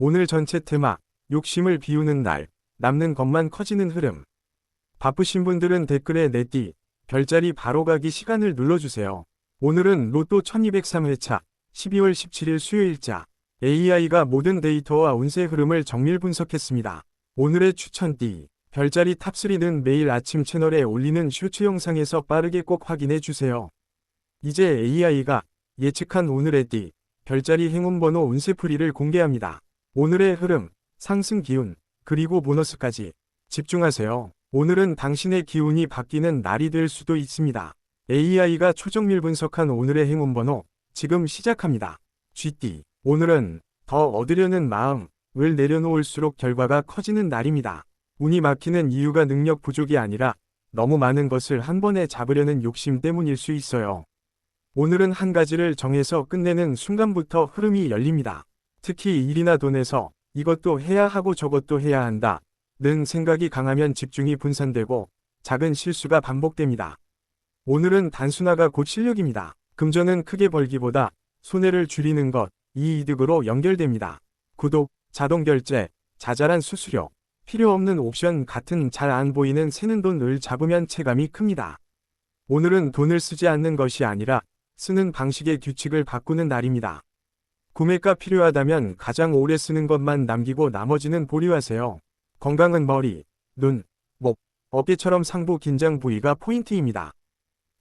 오늘 전체 테마, 욕심을 비우는 날, 남는 것만 커지는 흐름. 바쁘신 분들은 댓글에 내띠, 별자리 바로 가기 시간을 눌러주세요. 오늘은 로또 1203회차, 12월 17일 수요일자, AI가 모든 데이터와 운세 흐름을 정밀 분석했습니다. 오늘의 추천띠, 별자리 탑3는 매일 아침 채널에 올리는 쇼츠 영상에서 빠르게 꼭 확인해주세요. 이제 AI가 예측한 오늘의 띠, 별자리 행운번호 운세풀이를 공개합니다. 오늘의 흐름, 상승 기운, 그리고 보너스까지 집중하세요. 오늘은 당신의 기운이 바뀌는 날이 될 수도 있습니다. AI가 초정밀 분석한 오늘의 행운번호, 지금 시작합니다. 쥐띠, 오늘은 더 얻으려는 마음을 내려놓을수록 결과가 커지는 날입니다. 운이 막히는 이유가 능력 부족이 아니라 너무 많은 것을 한 번에 잡으려는 욕심 때문일 수 있어요. 오늘은 한 가지를 정해서 끝내는 순간부터 흐름이 열립니다. 특히 일이나 돈에서 이것도 해야 하고 저것도 해야 한다 는 생각이 강하면 집중이 분산되고 작은 실수가 반복됩니다. 오늘은 단순화가 곧 실력입니다. 금전은 크게 벌기보다 손해를 줄이는 것, 이 이득으로 연결됩니다. 구독, 자동결제, 자잘한 수수료, 필요 없는 옵션 같은 잘 안 보이는 새는 돈을 잡으면 체감이 큽니다. 오늘은 돈을 쓰지 않는 것이 아니라 쓰는 방식의 규칙을 바꾸는 날입니다. 구매가 필요하다면 가장 오래 쓰는 것만 남기고 나머지는 보류하세요. 건강은 머리, 눈, 목, 어깨처럼 상부 긴장 부위가 포인트입니다.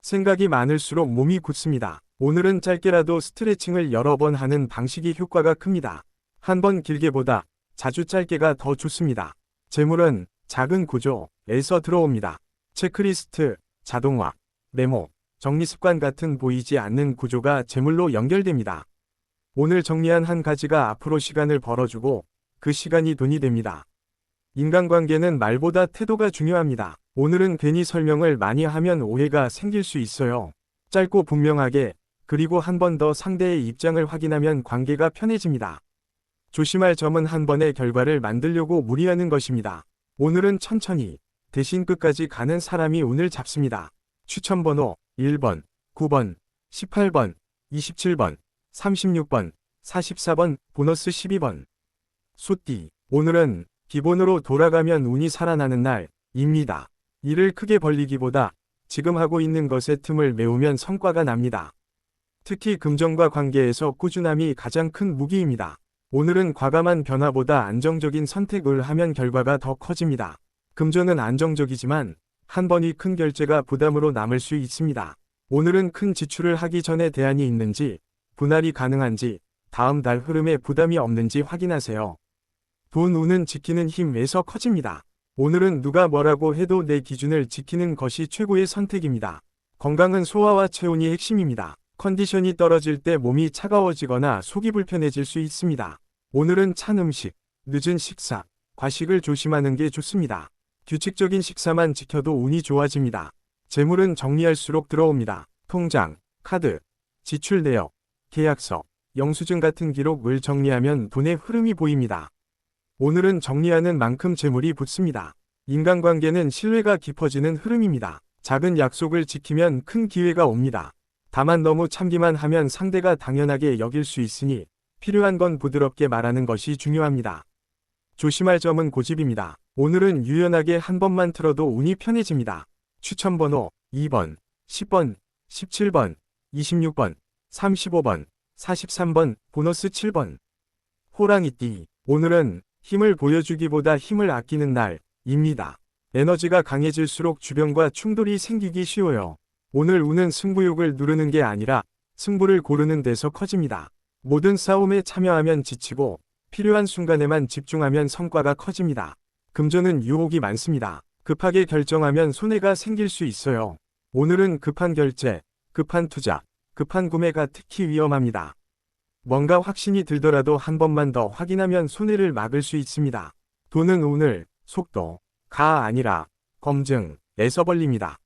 생각이 많을수록 몸이 굳습니다. 오늘은 짧게라도 스트레칭을 여러 번 하는 방식이 효과가 큽니다. 한 번 길게보다 자주 짧게가 더 좋습니다. 재물은 작은 구조에서 들어옵니다. 체크리스트, 자동화, 메모, 정리습관 같은 보이지 않는 구조가 재물로 연결됩니다. 오늘 정리한 한 가지가 앞으로 시간을 벌어주고 그 시간이 돈이 됩니다. 인간관계는 말보다 태도가 중요합니다. 오늘은 괜히 설명을 많이 하면 오해가 생길 수 있어요. 짧고 분명하게, 그리고 한 번 더 상대의 입장을 확인하면 관계가 편해집니다. 조심할 점은 한 번의 결과를 만들려고 무리하는 것입니다. 오늘은 천천히, 대신 끝까지 가는 사람이 운을 잡습니다. 추천번호 1번, 9번, 18번, 27번, 36번, 44번, 보너스 12번. 소띠, 오늘은 기본으로 돌아가면 운이 살아나는 날입니다. 일을 크게 벌리기보다 지금 하고 있는 것에 틈을 메우면 성과가 납니다. 특히 금전과 관계에서 꾸준함이 가장 큰 무기입니다. 오늘은 과감한 변화보다 안정적인 선택을 하면 결과가 더 커집니다. 금전은 안정적이지만 한 번이 큰 결제가 부담으로 남을 수 있습니다. 오늘은 큰 지출을 하기 전에 대안이 있는지, 분할이 가능한지, 다음 달 흐름에 부담이 없는지 확인하세요. 돈 운은 지키는 힘에서 커집니다. 오늘은 누가 뭐라고 해도 내 기준을 지키는 것이 최고의 선택입니다. 건강은 소화와 체온이 핵심입니다. 컨디션이 떨어질 때 몸이 차가워지거나 속이 불편해질 수 있습니다. 오늘은 찬 음식, 늦은 식사, 과식을 조심하는 게 좋습니다. 규칙적인 식사만 지켜도 운이 좋아집니다. 재물은 정리할수록 들어옵니다. 통장, 카드, 지출 내역, 계약서, 영수증 같은 기록을 정리하면 돈의 흐름이 보입니다. 오늘은 정리하는 만큼 재물이 붙습니다. 인간관계는 신뢰가 깊어지는 흐름입니다. 작은 약속을 지키면 큰 기회가 옵니다. 다만 너무 참기만 하면 상대가 당연하게 여길 수 있으니 필요한 건 부드럽게 말하는 것이 중요합니다. 조심할 점은 고집입니다. 오늘은 유연하게 한 번만 틀어도 운이 편해집니다. 추천번호 2번, 10번, 17번, 26번, 35번, 43번, 보너스 7번. 호랑이띠, 오늘은 힘을 보여주기보다 힘을 아끼는 날입니다. 에너지가 강해질수록 주변과 충돌이 생기기 쉬워요. 오늘 운은 승부욕을 누르는 게 아니라 승부를 고르는 데서 커집니다. 모든 싸움에 참여하면 지치고 필요한 순간에만 집중하면 성과가 커집니다. 금전은 유혹이 많습니다. 급하게 결정하면 손해가 생길 수 있어요. 오늘은 급한 결제, 급한 투자, 급한 구매가 특히 위험합니다. 뭔가 확신이 들더라도 한 번만 더 확인하면 손해를 막을 수 있습니다. 돈은 오늘 속도가 아니라 검증에서 벌립니다.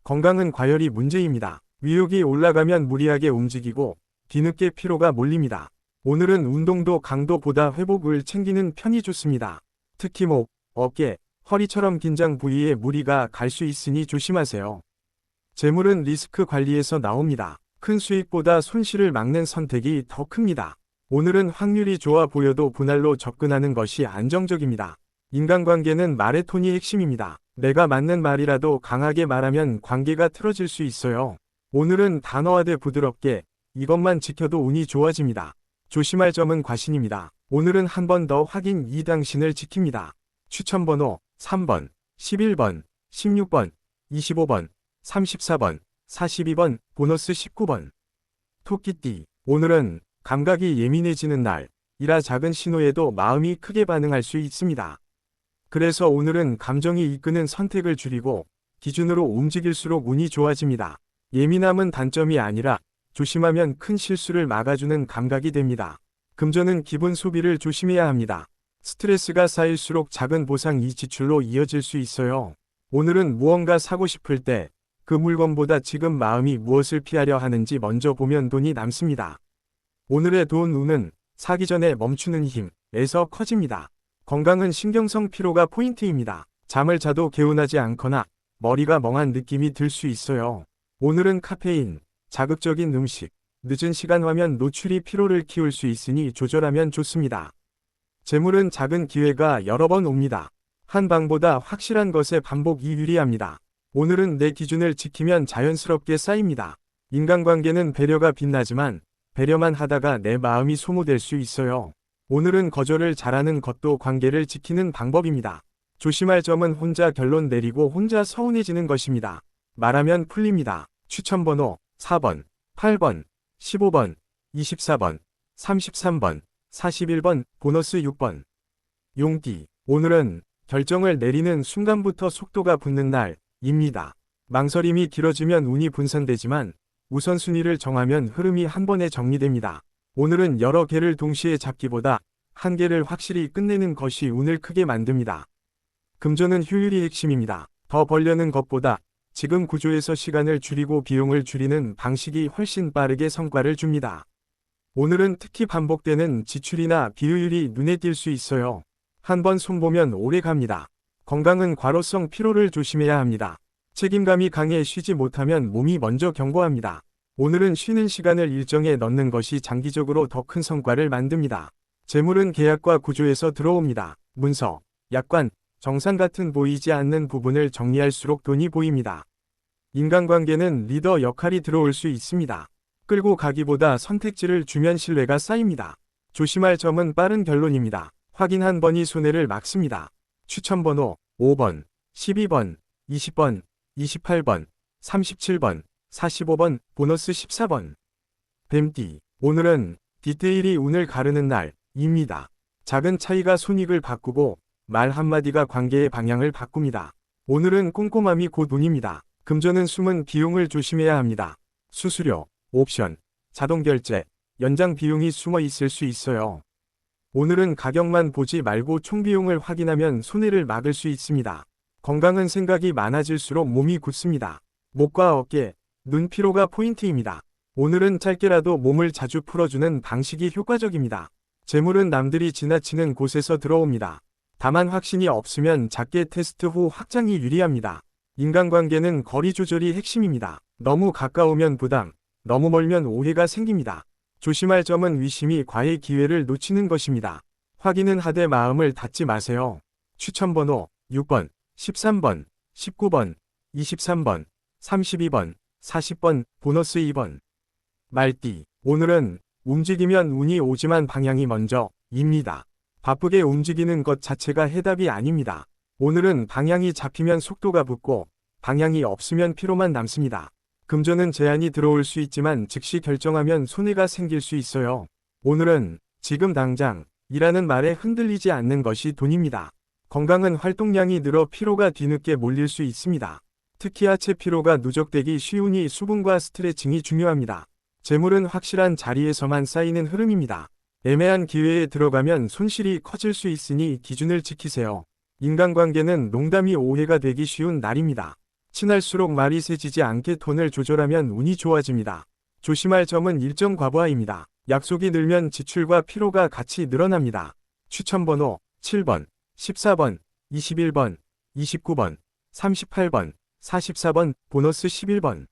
건강은 과열이 문제입니다. 위욕이 올라가면 무리하게 움직이고 뒤늦게 피로가 몰립니다. 오늘은 운동도 강도보다 회복을 챙기는 편이 좋습니다. 특히 목, 어깨, 허리처럼 긴장 부위에 무리가 갈 수 있으니 조심하세요. 재물은 리스크 관리에서 나옵니다. 큰 수익보다 손실을 막는 선택이 더 큽니다. 오늘은 확률이 좋아 보여도 분할로 접근하는 것이 안정적입니다. 인간관계는 말의 톤이 핵심입니다. 내가 맞는 말이라도 강하게 말하면 관계가 틀어질 수 있어요. 오늘은 단호하되 부드럽게 이것만 지켜도 운이 좋아집니다. 조심할 점은 과신입니다. 오늘은 한 번 더 확인 이 당신을 지킵니다. 추천번호 3번, 11번, 16번, 25번, 34번, 42번, 보너스 19번. 토끼띠. 오늘은 감각이 예민해지는 날이라 작은 신호에도 마음이 크게 반응할 수 있습니다. 그래서 오늘은 감정이 이끄는 선택을 줄이고 기준으로 움직일수록 운이 좋아집니다. 예민함은 단점이 아니라 조심하면 큰 실수를 막아주는 감각이 됩니다. 금전은 기분 소비를 조심해야 합니다. 스트레스가 쌓일수록 작은 보상이 지출로 이어질 수 있어요. 오늘은 무언가 사고 싶을 때 그 물건보다 지금 마음이 무엇을 피하려 하는지 먼저 보면 돈이 남습니다. 오늘의 돈 운은 사기 전에 멈추는 힘에서 커집니다. 건강은 신경성 피로가 포인트입니다. 잠을 자도 개운하지 않거나 머리가 멍한 느낌이 들 수 있어요. 오늘은 카페인, 자극적인 음식, 늦은 시간 화면 노출이 피로를 키울 수 있으니 조절하면 좋습니다. 재물은 작은 기회가 여러 번 옵니다. 한 방보다 확실한 것의 반복이 유리합니다. 오늘은 내 기준을 지키면 자연스럽게 쌓입니다. 인간관계는 배려가 빛나지만 배려만 하다가 내 마음이 소모될 수 있어요. 오늘은 거절을 잘하는 것도 관계를 지키는 방법입니다. 조심할 점은 혼자 결론 내리고 혼자 서운해지는 것입니다. 말하면 풀립니다. 추천번호 4번, 8번, 15번, 24번, 33번, 41번, 보너스 6번. 용띠. 오늘은 결정을 내리는 순간부터 속도가 붙는 날입니다. 망설임이 길어지면 운이 분산되지만 우선순위를 정하면 흐름이 한 번에 정리됩니다. 오늘은 여러 개를 동시에 잡기보다 한 개를 확실히 끝내는 것이 운을 크게 만듭니다. 금전은 효율이 핵심입니다. 더 벌려는 것보다 지금 구조에서 시간을 줄이고 비용을 줄이는 방식이 훨씬 빠르게 성과를 줍니다. 오늘은 특히 반복되는 지출이나 비효율이 눈에 띌 수 있어요. 한 번 손보면 오래 갑니다. 건강은 과로성 피로를 조심해야 합니다. 책임감이 강해 쉬지 못하면 몸이 먼저 경고합니다. 오늘은 쉬는 시간을 일정에 넣는 것이 장기적으로 더 큰 성과를 만듭니다. 재물은 계약과 구조에서 들어옵니다. 문서, 약관, 정산 같은 보이지 않는 부분을 정리할수록 돈이 보입니다. 인간관계는 리더 역할이 들어올 수 있습니다. 끌고 가기보다 선택지를 주면 신뢰가 쌓입니다. 조심할 점은 빠른 결론입니다. 확인 한 번이 손해를 막습니다. 추천번호 5번, 12번, 20번, 28번, 37번, 45번, 보너스 14번. 뱀띠. 오늘은 디테일이 운을 가르는 날입니다. 작은 차이가 손익을 바꾸고 말 한마디가 관계의 방향을 바꿉니다. 오늘은 꼼꼼함이 곧 운입니다. 금전은 숨은 비용을 조심해야 합니다. 수수료, 옵션, 자동결제, 연장 비용이 숨어 있을 수 있어요. 오늘은 가격만 보지 말고 총비용을 확인하면 손해를 막을 수 있습니다. 건강은 생각이 많아질수록 몸이 굳습니다. 목과 어깨, 눈 피로가 포인트입니다. 오늘은 짧게라도 몸을 자주 풀어주는 방식이 효과적입니다. 재물은 남들이 지나치는 곳에서 들어옵니다. 다만 확신이 없으면 작게 테스트 후 확장이 유리합니다. 인간관계는 거리 조절이 핵심입니다. 너무 가까우면 부담, 너무 멀면 오해가 생깁니다. 조심할 점은 위심이 과의 기회를 놓치는 것입니다. 확인은 하되 마음을 닫지 마세요. 추천번호 6번, 13번, 19번, 23번, 32번, 40번, 보너스 2번. 말띠. 오늘은 움직이면 운이 오지만 방향이 먼저입니다. 바쁘게 움직이는 것 자체가 해답이 아닙니다. 오늘은 방향이 잡히면 속도가 붙고 방향이 없으면 피로만 남습니다. 금전은 제한이 들어올 수 있지만 즉시 결정하면 손해가 생길 수 있어요. 오늘은 지금 당장 이라는 말에 흔들리지 않는 것이 돈입니다. 건강은 활동량이 늘어 피로가 뒤늦게 몰릴 수 있습니다. 특히 하체 피로가 누적되기 쉬우니 수분과 스트레칭이 중요합니다. 재물은 확실한 자리에서만 쌓이는 흐름입니다. 애매한 기회에 들어가면 손실이 커질 수 있으니 기준을 지키세요. 인간관계는 농담이 오해가 되기 쉬운 날입니다. 친할수록 말이 세지지 않게 톤을 조절하면 운이 좋아집니다. 조심할 점은 일정 과부하입니다. 약속이 늘면 지출과 피로가 같이 늘어납니다. 추천번호 7번, 14번, 21번, 29번, 38번, 44번, 보너스 11번.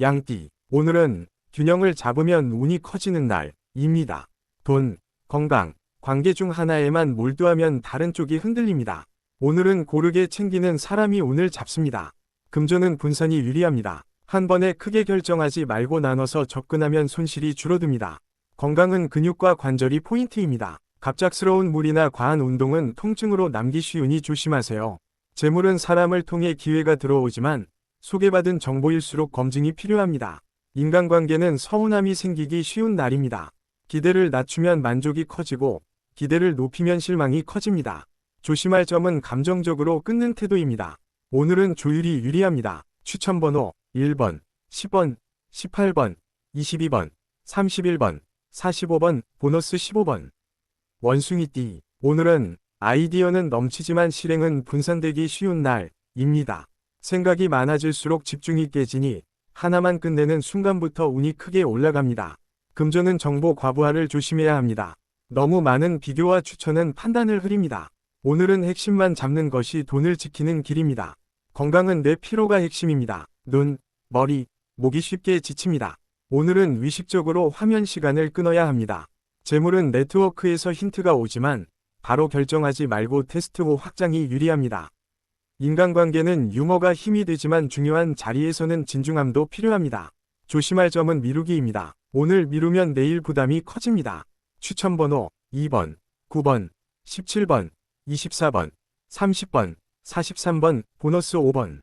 양띠. 오늘은 균형을 잡으면 운이 커지는 날입니다. 돈, 건강, 관계 중 하나에만 몰두하면 다른 쪽이 흔들립니다. 오늘은 고르게 챙기는 사람이 운을 잡습니다. 금전은 분산이 유리합니다. 한 번에 크게 결정하지 말고 나눠서 접근하면 손실이 줄어듭니다. 건강은 근육과 관절이 포인트입니다. 갑작스러운 무리나 과한 운동은 통증으로 남기 쉬우니 조심하세요. 재물은 사람을 통해 기회가 들어오지만 소개받은 정보일수록 검증이 필요합니다. 인간관계는 서운함이 생기기 쉬운 날입니다. 기대를 낮추면 만족이 커지고 기대를 높이면 실망이 커집니다. 조심할 점은 감정적으로 끊는 태도입니다. 오늘은 조율이 유리합니다. 추천번호 1번, 10번, 18번, 22번, 31번, 45번, 보너스 15번. 원숭이띠. 오늘은 아이디어는 넘치지만 실행은 분산되기 쉬운 날입니다. 생각이 많아질수록 집중이 깨지니 하나만 끝내는 순간부터 운이 크게 올라갑니다. 금전은 정보 과부하를 조심해야 합니다. 너무 많은 비교와 추천은 판단을 흐립니다. 오늘은 핵심만 잡는 것이 돈을 지키는 길입니다. 건강은 내 피로가 핵심입니다. 눈, 머리, 목이 쉽게 지칩니다. 오늘은 의식적으로 화면 시간을 끊어야 합니다. 재물은 네트워크에서 힌트가 오지만 바로 결정하지 말고 테스트 후 확장이 유리합니다. 인간관계는 유머가 힘이 되지만 중요한 자리에서는 진중함도 필요합니다. 조심할 점은 미루기입니다. 오늘 미루면 내일 부담이 커집니다. 추천번호 2번, 9번, 17번, 24번, 30번, 43번, 보너스 5번.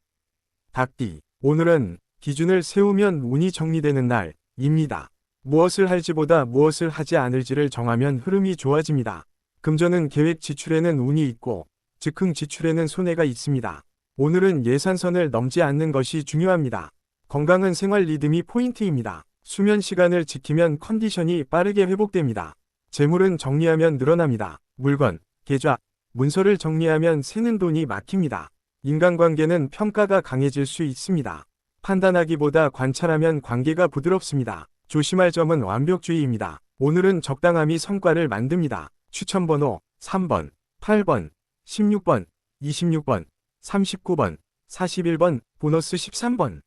닭띠. 오늘은 기준을 세우면 운이 정리되는 날입니다. 무엇을 할지보다 무엇을 하지 않을지를 정하면 흐름이 좋아집니다. 금전은 계획 지출에는 운이 있고 즉흥 지출에는 손해가 있습니다. 오늘은 예산선을 넘지 않는 것이 중요합니다. 건강은 생활 리듬이 포인트입니다. 수면 시간을 지키면 컨디션이 빠르게 회복됩니다. 재물은 정리하면 늘어납니다. 물건, 계좌, 문서를 정리하면 새는 돈이 막힙니다. 인간관계는 평가가 강해질 수 있습니다. 판단하기보다 관찰하면 관계가 부드럽습니다. 조심할 점은 완벽주의입니다. 오늘은 적당함이 성과를 만듭니다. 추천번호 3번, 8번, 16번, 26번, 39번, 41번, 보너스 13번.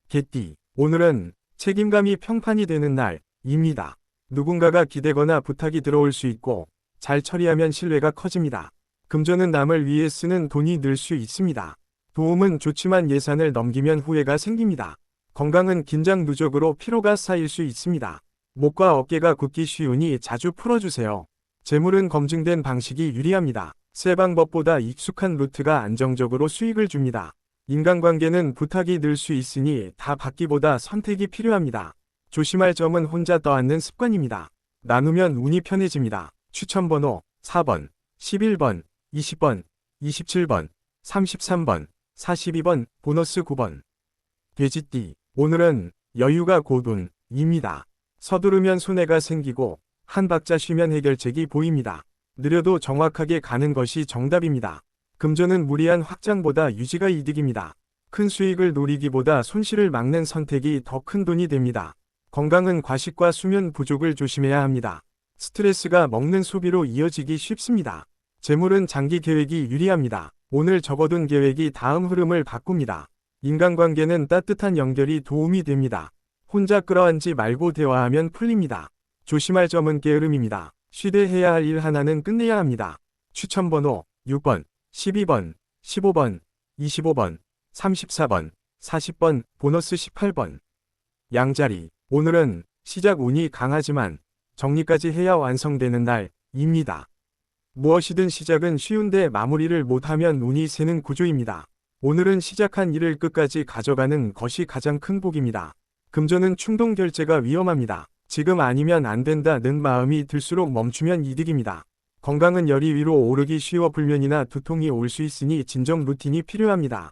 개띠. 오늘은 책임감이 평판이 되는 날입니다. 누군가가 기대거나 부탁이 들어올 수 있고 잘 처리하면 신뢰가 커집니다. 금전은 남을 위해 쓰는 돈이 늘 수 있습니다. 도움은 좋지만 예산을 넘기면 후회가 생깁니다. 건강은 긴장 누적으로 피로가 쌓일 수 있습니다. 목과 어깨가 굳기 쉬우니 자주 풀어주세요. 재물은 검증된 방식이 유리합니다. 새 방법보다 익숙한 루트가 안정적으로 수익을 줍니다. 인간관계는 부탁이 늘 수 있으니 다 받기보다 선택이 필요합니다. 조심할 점은 혼자 떠안는 습관입니다. 나누면 운이 편해집니다. 추천번호 4번, 11번, 20번, 27번, 33번, 42번, 보너스 9번. 돼지띠. 오늘은 여유가 고돈입니다. 서두르면 손해가 생기고 한 박자 쉬면 해결책이 보입니다. 느려도 정확하게 가는 것이 정답입니다. 금전은 무리한 확장보다 유지가 이득입니다. 큰 수익을 노리기보다 손실을 막는 선택이 더 큰 돈이 됩니다. 건강은 과식과 수면 부족을 조심해야 합니다. 스트레스가 먹는 소비로 이어지기 쉽습니다. 재물은 장기 계획이 유리합니다. 오늘 접어둔 계획이 다음 흐름을 바꿉니다. 인간관계는 따뜻한 연결이 도움이 됩니다. 혼자 끌어안지 말고 대화하면 풀립니다. 조심할 점은 게으름입니다. 쉬되 해야 할 일 하나는 끝내야 합니다. 추천번호 6번, 12번, 15번, 25번, 34번, 40번, 보너스 18번. 양자리. 오늘은 시작 운이 강하지만 정리까지 해야 완성되는 날입니다. 무엇이든 시작은 쉬운데 마무리를 못하면 운이 새는 구조입니다. 오늘은 시작한 일을 끝까지 가져가는 것이 가장 큰 복입니다. 금전은 충동 결제가 위험합니다. 지금 아니면 안 된다는 마음이 들수록 멈추면 이득입니다. 건강은 열이 위로 오르기 쉬워 불면이나 두통이 올 수 있으니 진정 루틴이 필요합니다.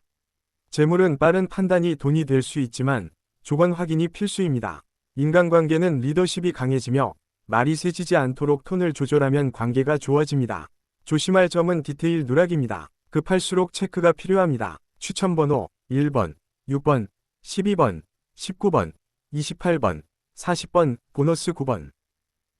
재물은 빠른 판단이 돈이 될 수 있지만 조건 확인이 필수입니다. 인간관계는 리더십이 강해지며 말이 세지지 않도록 톤을 조절하면 관계가 좋아집니다. 조심할 점은 디테일 누락입니다. 급할수록 체크가 필요합니다. 추천번호 1번, 6번, 12번, 19번, 28번, 40번, 보너스 9번.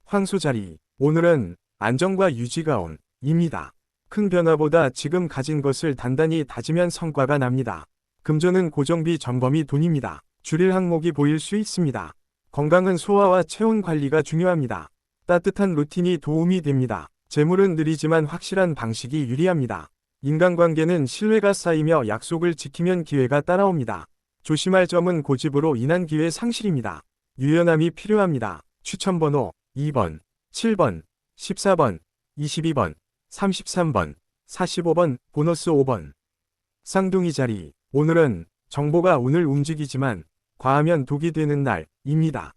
황소자리. 오늘은 안정과 유지가 온입니다. 큰 변화보다 지금 가진 것을 단단히 다지면 성과가 납니다. 금전은 고정비 점검이 돈입니다. 줄일 항목이 보일 수 있습니다. 건강은 소화와 체온 관리가 중요합니다. 따뜻한 루틴이 도움이 됩니다. 재물은 느리지만 확실한 방식이 유리합니다. 인간관계는 신뢰가 쌓이며 약속을 지키면 기회가 따라옵니다. 조심할 점은 고집으로 인한 기회 상실입니다. 유연함이 필요합니다. 추천번호 2번, 7번, 14번, 22번, 33번, 45번, 보너스 5번. 쌍둥이 자리. 오늘은 정보가 운을 움직이지만 과하면 독이 되는 날입니다.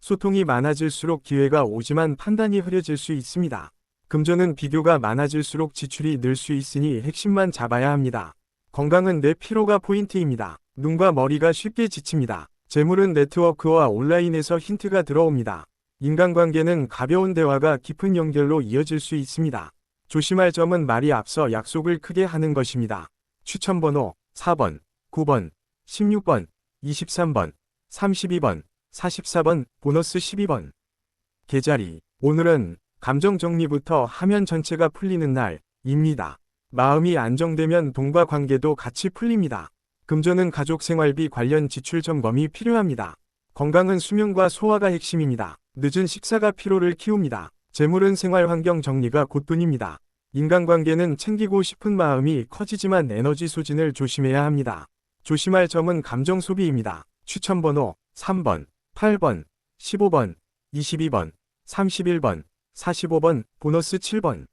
소통이 많아질수록 기회가 오지만 판단이 흐려질 수 있습니다. 금전은 비교가 많아질수록 지출이 늘 수 있으니 핵심만 잡아야 합니다. 건강은 뇌 피로가 포인트입니다. 눈과 머리가 쉽게 지칩니다. 재물은 네트워크와 온라인에서 힌트가 들어옵니다. 인간관계는 가벼운 대화가 깊은 연결로 이어질 수 있습니다. 조심할 점은 말이 앞서 약속을 크게 하는 것입니다. 추천번호 4번, 9번, 16번, 23번, 32번, 44번, 보너스 12번. 계자리. 오늘은 감정 정리부터 하면 전체가 풀리는 날입니다. 마음이 안정되면 돈과 관계도 같이 풀립니다. 금전은 가족 생활비 관련 지출 점검이 필요합니다. 건강은 수면과 소화가 핵심입니다. 늦은 식사가 피로를 키웁니다. 재물은 생활 환경 정리가 곧돈입니다. 인간관계는 챙기고 싶은 마음이 커지지만 에너지 소진을 조심해야 합니다. 조심할 점은 감정 소비입니다. 추천번호 3번, 8번, 15번, 22번, 31번, 45번, 보너스 7번.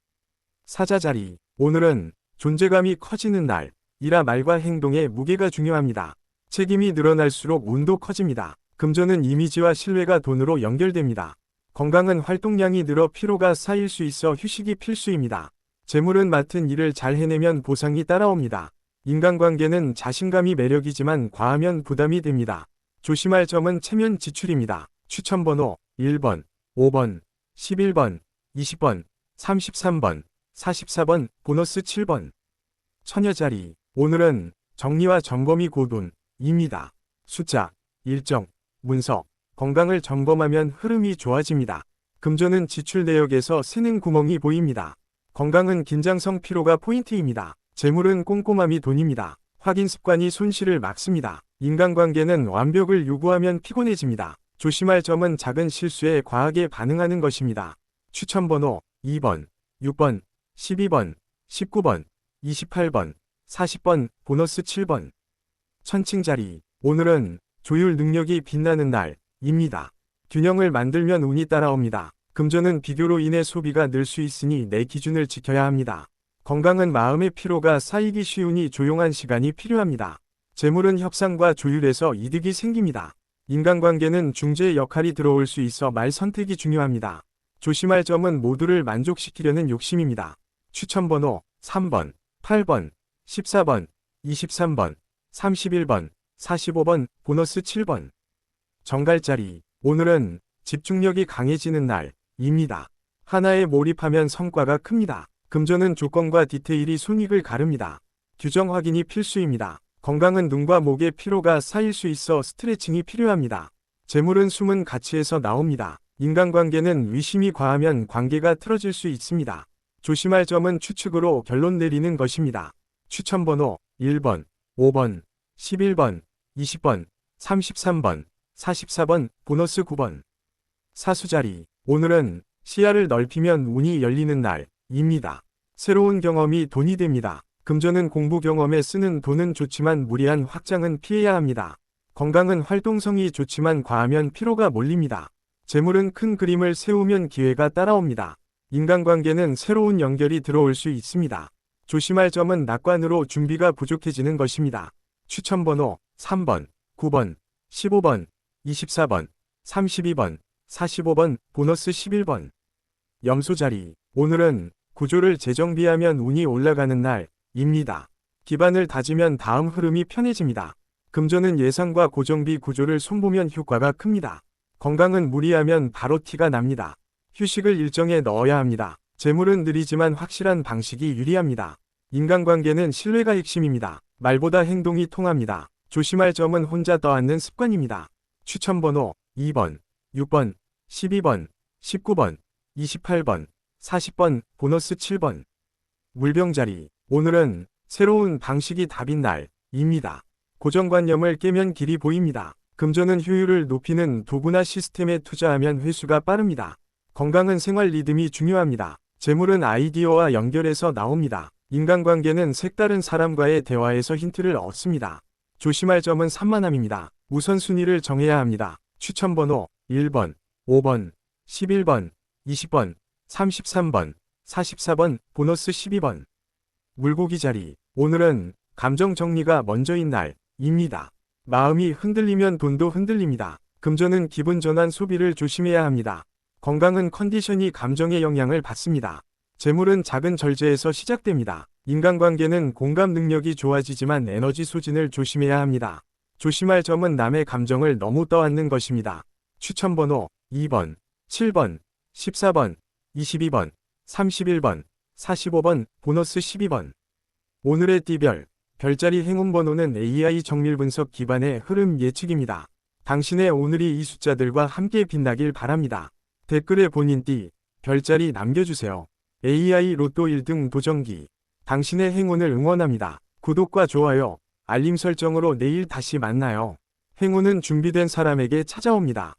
사자자리. 오늘은 존재감이 커지는 날이라 말과 행동에 무게가 중요합니다. 책임이 늘어날수록 운도 커집니다. 금전은 이미지와 신뢰가 돈으로 연결됩니다. 건강은 활동량이 늘어 피로가 쌓일 수 있어 휴식이 필수입니다. 재물은 맡은 일을 잘 해내면 보상이 따라옵니다. 인간관계는 자신감이 매력이지만 과하면 부담이 됩니다. 조심할 점은 체면 지출입니다. 추천번호 1번, 5번, 11번, 20번, 33번, 44번, 보너스 7번. 처녀자리. 오늘은 정리와 점검이 곧운입니다. 숫자, 일정, 문서, 건강을 점검하면 흐름이 좋아집니다. 금전은 지출 내역에서 새는 구멍이 보입니다. 건강은 긴장성 피로가 포인트입니다. 재물은 꼼꼼함이 돈입니다. 확인 습관이 손실을 막습니다. 인간관계는 완벽을 요구하면 피곤해집니다. 조심할 점은 작은 실수에 과하게 반응하는 것입니다. 추천번호 2번, 6번, 12번, 19번, 28번, 40번, 보너스 7번. 천칭자리. 오늘은 조율 능력이 빛나는 날입니다. 균형을 만들면 운이 따라옵니다. 금전은 비교로 인해 소비가 늘 수 있으니 내 기준을 지켜야 합니다. 건강은 마음의 피로가 쌓이기 쉬우니 조용한 시간이 필요합니다. 재물은 협상과 조율에서 이득이 생깁니다. 인간관계는 중재의 역할이 들어올 수 있어 말 선택이 중요합니다. 조심할 점은 모두를 만족시키려는 욕심입니다. 추천번호 3번, 8번, 14번, 23번, 31번, 45번, 보너스 7번. 정갈자리. 오늘은 집중력이 강해지는 날입니다. 하나에 몰입하면 성과가 큽니다. 금전은 조건과 디테일이 손익을 가릅니다. 규정 확인이 필수입니다. 건강은 눈과 목에 피로가 쌓일 수 있어 스트레칭이 필요합니다. 재물은 숨은 가치에서 나옵니다. 인간관계는 의심이 과하면 관계가 틀어질 수 있습니다. 조심할 점은 추측으로 결론 내리는 것입니다. 추천번호 1번, 5번, 11번, 20번, 33번, 44번, 보너스 9번. 사수자리. 오늘은 시야를 넓히면 운이 열리는 날입니다. 새로운 경험이 돈이 됩니다. 금전은 공부 경험에 쓰는 돈은 좋지만 무리한 확장은 피해야 합니다. 건강은 활동성이 좋지만 과하면 피로가 몰립니다. 재물은 큰 그림을 세우면 기회가 따라옵니다. 인간관계는 새로운 연결이 들어올 수 있습니다. 조심할 점은 낙관으로 준비가 부족해지는 것입니다. 추천번호 3번, 9번, 15번, 24번, 32번, 45번, 보너스 11번. 염소자리. 오늘은 구조를 재정비하면 운이 올라가는 날입니다. 기반을 다지면 다음 흐름이 편해집니다. 금전은 예상과 고정비 구조를 손보면 효과가 큽니다. 건강은 무리하면 바로 티가 납니다. 휴식을 일정에 넣어야 합니다. 재물은 느리지만 확실한 방식이 유리합니다. 인간관계는 신뢰가 핵심입니다. 말보다 행동이 통합니다. 조심할 점은 혼자 떠안는 습관입니다. 추천번호 2번, 6번, 12번, 19번, 28번, 40번, 보너스 7번. 물병자리. 오늘은 새로운 방식이 답인 날입니다. 고정관념을 깨면 길이 보입니다. 금전은 효율을 높이는 도구나 시스템에 투자하면 회수가 빠릅니다. 건강은 생활 리듬이 중요합니다. 재물은 아이디어와 연결해서 나옵니다. 인간관계는 색다른 사람과의 대화에서 힌트를 얻습니다. 조심할 점은 산만함입니다. 우선순위를 정해야 합니다. 추천번호 1번, 5번, 11번, 20번, 33번, 44번, 보너스 12번. 물고기 자리. 오늘은 감정 정리가 먼저인 날입니다. 마음이 흔들리면 돈도 흔들립니다. 금전은 기분 전환 소비를 조심해야 합니다. 건강은 컨디션이 감정의 영향을 받습니다. 재물은 작은 절제에서 시작됩니다. 인간관계는 공감 능력이 좋아지지만 에너지 소진을 조심해야 합니다. 조심할 점은 남의 감정을 너무 떠안는 것입니다. 추천번호 2번, 7번, 14번, 22번, 31번, 45번, 보너스 12번. 오늘의 띠별, 별자리 행운번호는 AI 정밀 분석 기반의 흐름 예측입니다. 당신의 오늘이 이 숫자들과 함께 빛나길 바랍니다. 댓글에 본인 띠, 별자리 남겨주세요. AI 로또 1등 도전기. 당신의 행운을 응원합니다. 구독과 좋아요, 알림 설정으로 내일 다시 만나요. 행운은 준비된 사람에게 찾아옵니다.